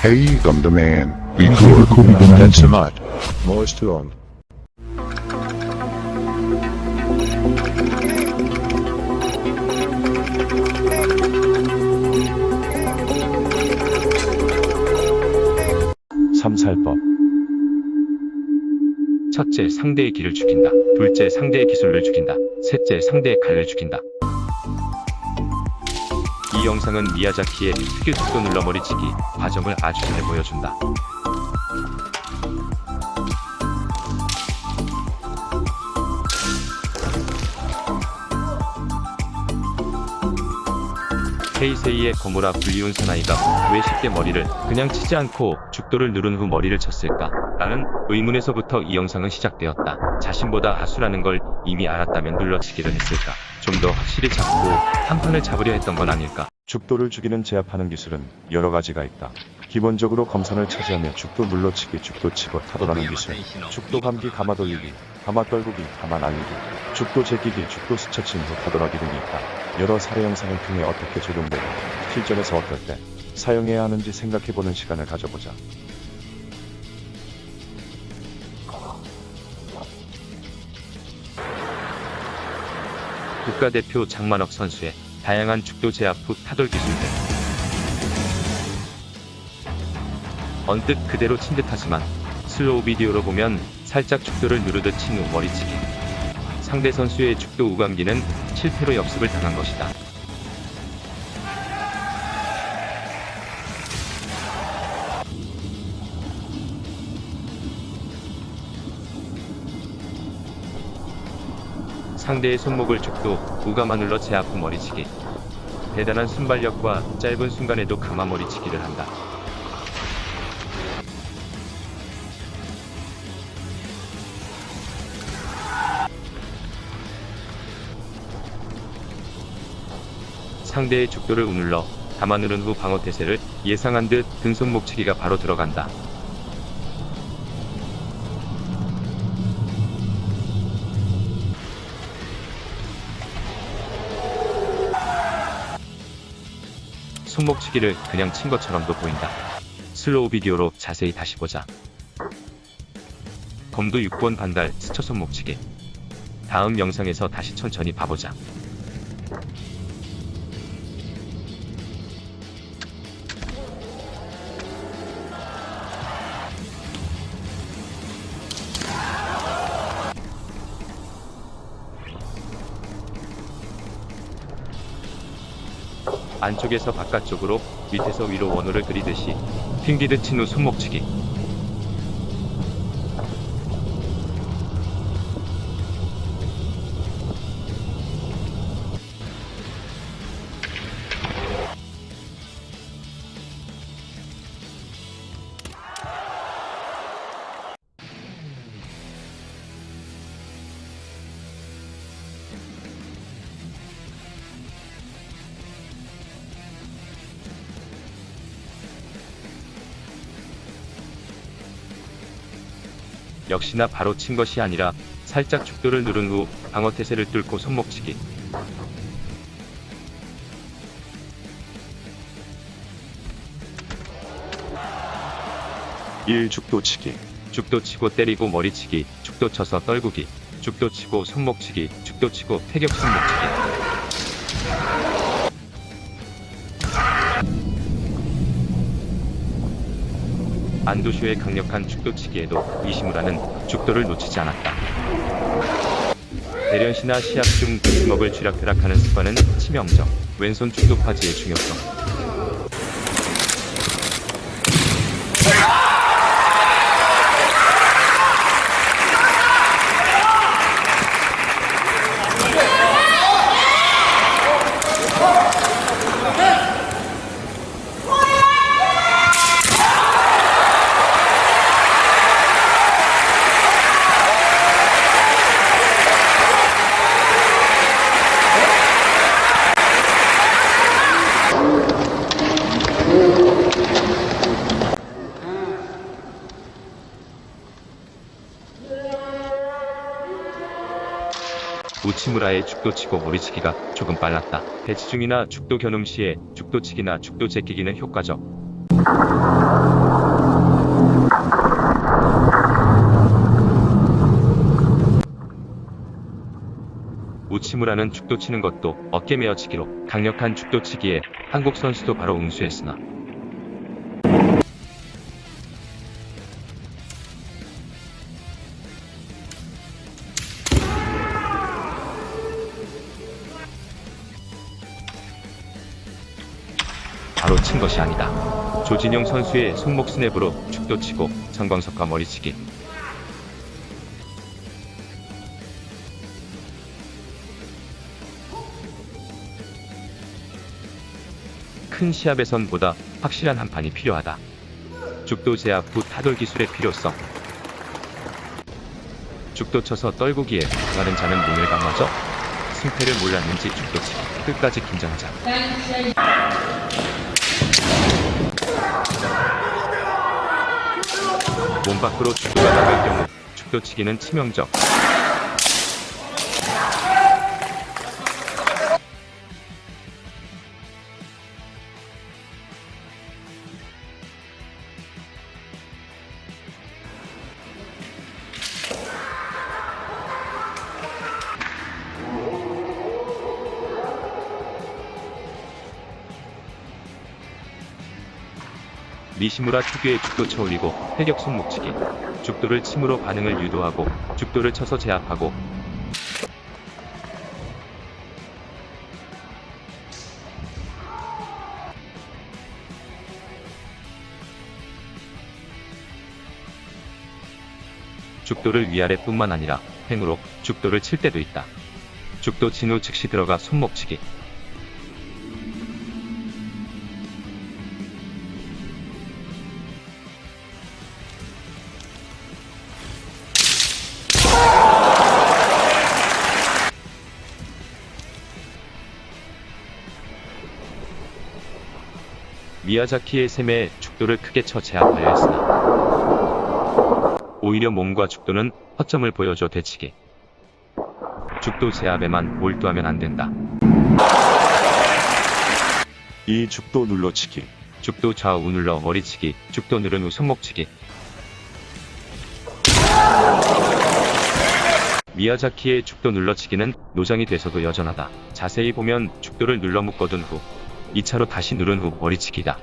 Hey, I'm the man. We cool. That's a mud. Moist to on. 삼살법. 첫째, 상대의 기를 죽인다. 둘째, 상대의 기술을 죽인다. 셋째, 상대의 칼을 죽인다. 이 영상은 미야자키의 특유 속도 눌러머리치기 과정을 아주 잘 보여준다. 헤이세이의 거무라 불리운 사나이가 왜 쉽게 머리를 그냥 치지 않고 죽도를 누른 후 머리를 쳤을까? 라는 의문에서부터 이 영상은 시작되었다. 자신보다 하수라는 걸 이미 알았다면 눌러치기를 했을까? 좀 더 확실히 잡고 한 판을 잡으려 했던 건 아닐까? 죽도를 죽이는 제압하는 기술은 여러 가지가 있다. 기본적으로 검선을 차지하며 죽도 눌러치기, 죽도 치고 타도라는 기술, 죽도 감기, 감아 돌리기, 감아 떨구기, 감아 날리기, 죽도 제끼기, 죽도 스쳐친 후 타도라기 등이 있다. 여러 사례 영상을 통해 어떻게 적용되고 실전에서 어떨 때 사용해야 하는지 생각해보는 시간을 가져보자. 국가대표 장만옥 선수의 다양한 죽도 제압 후 타돌 기술들. 언뜻 그대로 친 듯하지만 슬로우 비디오로 보면 살짝 죽도를 누르듯 친 후 머리치기. 상대 선수의 죽도 우감기는 실패로 역습을 당한 것이다. 상대의 손목을 죽도 우가마 눌러 제압 후 머리치기. 대단한 순발력과 짧은 순간에도 감아 머리치기를 한다. 상대의 죽도를 우눌러 감아 누른 후 방어 태세를 예상한 듯 등손목치기가 바로 들어간다. 손목치기를 그냥 친 것처럼도 보인다. 슬로우 비디오로 자세히 다시 보자. 검도 6번 반달 스쳐 손목치기. 다음 영상에서 다시 천천히 봐보자. 안쪽에서 바깥쪽으로, 밑에서 위로 원호를 그리듯이 튕기듯 친 후 손목치기. 역시나 바로 친 것이 아니라 살짝 죽도를 누른 후 방어 태세를 뚫고 손목치기. 죽도치기. 죽도 치고 때리고 머리치기, 죽도 쳐서 떨구기, 죽도 치고 손목치기, 죽도 치고 태격 손목치기. 안도쇼의 강력한 죽도치기에도 이시무라는 죽도를 놓치지 않았다. 대련시나 시합 중 주먹을 쥐락펴락하는 습관은 치명적. 왼손 죽도 파지의 중요성. 우치무라의 죽도치고 머리치기가 조금 빨랐다. 대치 중이나 죽도 겨눔 시에 죽도치기나 죽도 제끼기는 효과적. 치무라는 죽도 치는 것도 어깨 메어치기로 강력한 죽도치기에 한국 선수도 바로 응수했으나 바로 친 것이 아니다. 조진영 선수의 손목 스냅으로 죽도치고 정광석과 머리치기. 큰 시합에선 보다 확실한 한판이 필요하다. 죽도 제압 후 타돌 기술의 필요성. 죽도 쳐서 떨구기에 다른 자는 문을 감아줘. 승패를 몰랐는지 죽도치기. 끝까지 긴장하자. 몸 밖으로 죽도가 나갈 경우 죽도치기는 치명적. 니시무라 특유의 죽도 쳐올리고 회격 손목치기. 죽도를 침으로 반응을 유도하고 죽도를 쳐서 제압하고. 죽도를 위아래뿐만 아니라 횡으로 죽도를 칠 때도 있다. 죽도 친 후 즉시 들어가 손목치기. 미야자키의 셈에 죽도를 크게 쳐 제압하려 했으나 오히려 몸과 죽도는 허점을 보여줘 대치기. 죽도 제압에만 몰두하면 안 된다. 이 죽도 눌러치기. 죽도 좌우 눌러 머리치기. 죽도 누른 후 손목치기. 미야자키의 죽도 눌러치기는 노장이 돼서도 여전하다. 자세히 보면 죽도를 눌러 묶어둔 후 2차로 다시 누른 후 머리치기다.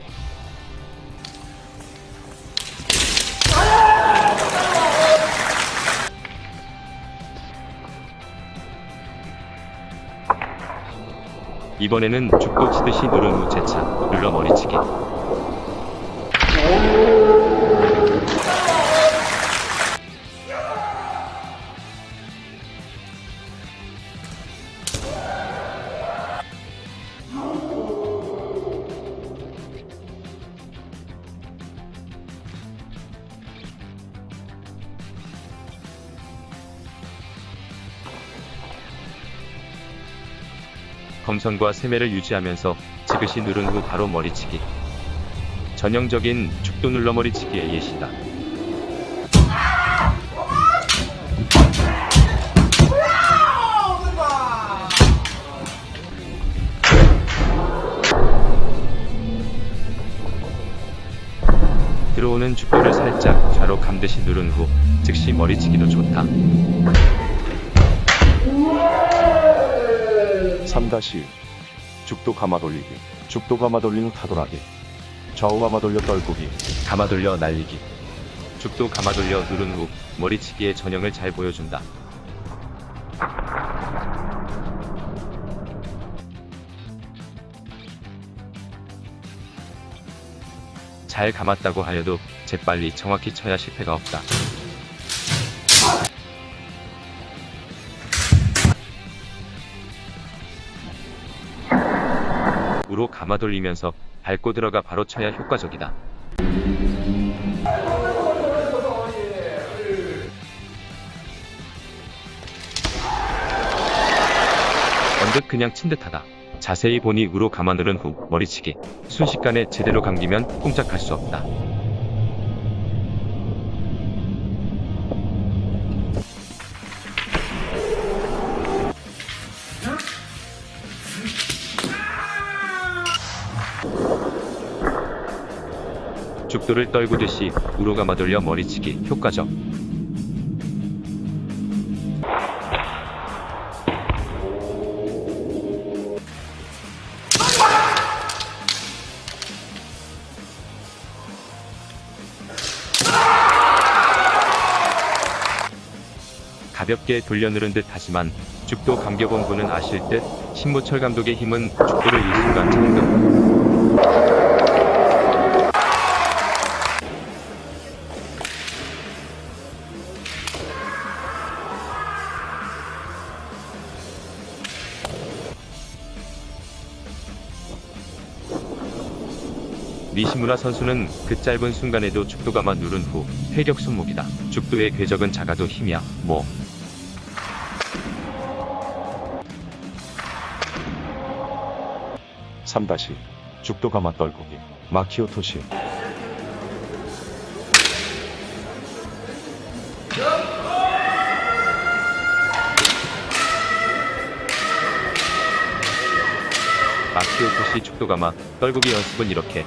이번에는 죽도 치듯이 누른 후 재차 눌러 머리치기. 검선과 세매를 유지하면서 지그시 누른 후 바로 머리치기. 전형적인 죽도 눌러 머리치기의 예시다. 들어오는 죽도를 살짝 좌로 감듯이 누른 후 즉시 머리치기도 좋다. 3-1 죽도 감아 돌리기. 죽도 감아 돌리는 타돌하기. 좌우 감아 돌려 떨구기. 감아 돌려 날리기. 죽도 감아 돌려 누른 후 머리치기의 전형을 잘 보여준다. 잘 감았다고 하여도 재빨리 정확히 쳐야 실패가 없다. 우로 감아 돌리면서 밟고 들어가 바로 쳐야 효과적이다. 언뜻 그냥 친 듯하다. 자세히 보니 우로 감아 누른 후 머리치기. 순식간에 제대로 감기면 꼼짝할 수 없다. 죽도를 떨구듯이 우로 감아 돌려 머리치기 효과적. 가볍게 돌려누른 듯 하지만 죽도 감격원군은 아실 듯 신무철 감독의 힘은 죽도를 일순간 잠금. 니시무라 선수는 그 짧은 순간에도 죽도가마 누른 후 회격 손목이다. 죽도의 궤적은 작아도 힘이야. 뭐. 삼다시 죽도 가마 떨구기 마키오 토시. 마키오 토시 죽도가마 떨구기 연습은 이렇게.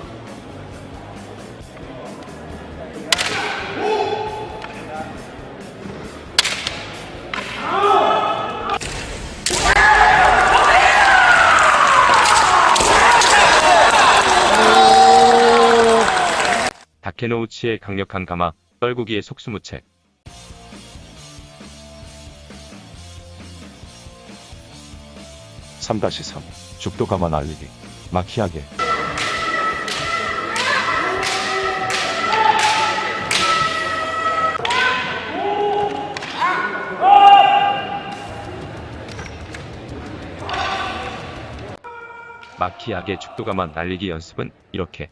다케노우치의 강력한 가마, 떨구기의 속수무책. 삼다시 3 죽도 가마 날리기 마키아게. 마키아게 죽도가마 날리기 연습은 이렇게.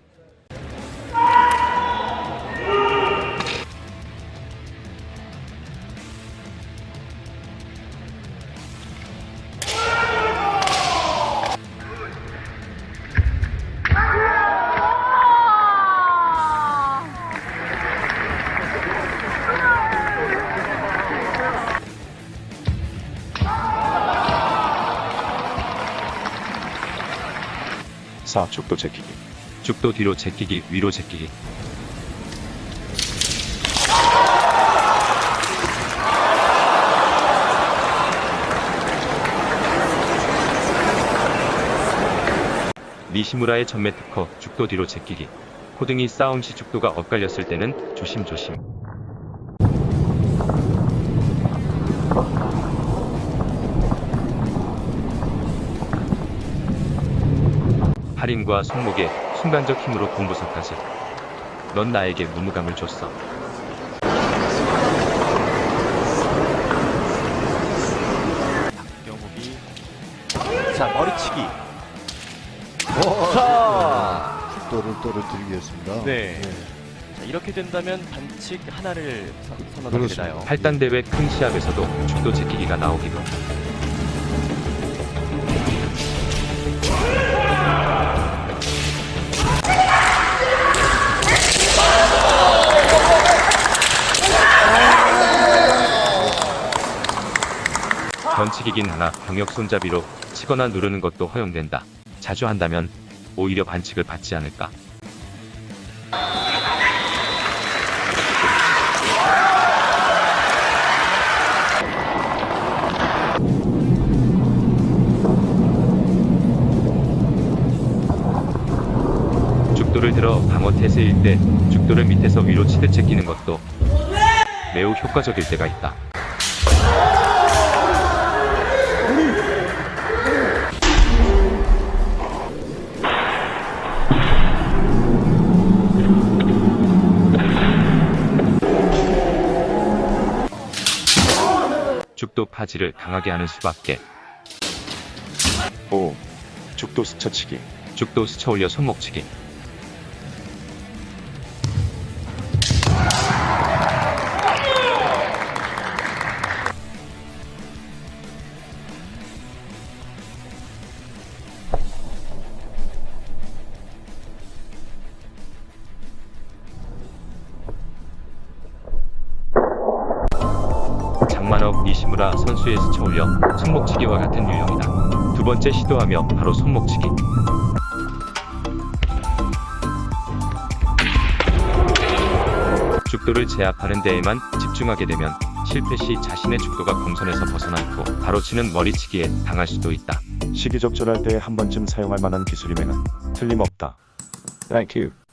사 죽도 제끼기 죽도 뒤로 제끼기, 위로 제끼기. 니시무라의 전매 특허, 죽도 뒤로 제끼기. 호등이 싸움 시 죽도가 엇갈렸을 때는 조심조심. 팔힘과 손목에 순간적 힘으로 공부석하지. 넌 나에게 무무감을 줬어. 박경욱이 자 머리치기. 자, 죽도를 떨어뜨리겠습니다. 네. 자, 이렇게 된다면 반칙 하나를 선언하게 그렇습니다. 되나요? 8단 대회 큰 시합에서도 죽도 제끼기가 나오기도. 변칙이긴 하나 병역 손잡이로 치거나 누르는 것도 허용된다. 자주 한다면 오히려 반칙을 받지 않을까. 죽도를 들어 방어 태세일 때 죽도를 밑에서 위로 치듯 제끼는 것도 매우 효과적일 때가 있다. 죽도 파지를 강하게 하는 수밖에. 5 죽도 스쳐치기 죽도 스쳐 올려 손목치기. 장만옥 니시무라 선수의 스쳐 올려 손목치기와 같은 유형이다. 두 번째 시도하며 바로 손목치기. 죽도를 제압하는 데에만 집중하게 되면 실패 시 자신의 죽도가 검선에서 벗어나고 바로 치는 머리치기에 당할 수도 있다. 시기적절할 때 한 번쯤 사용할 만한 기술임에는 틀림없다. Thank you.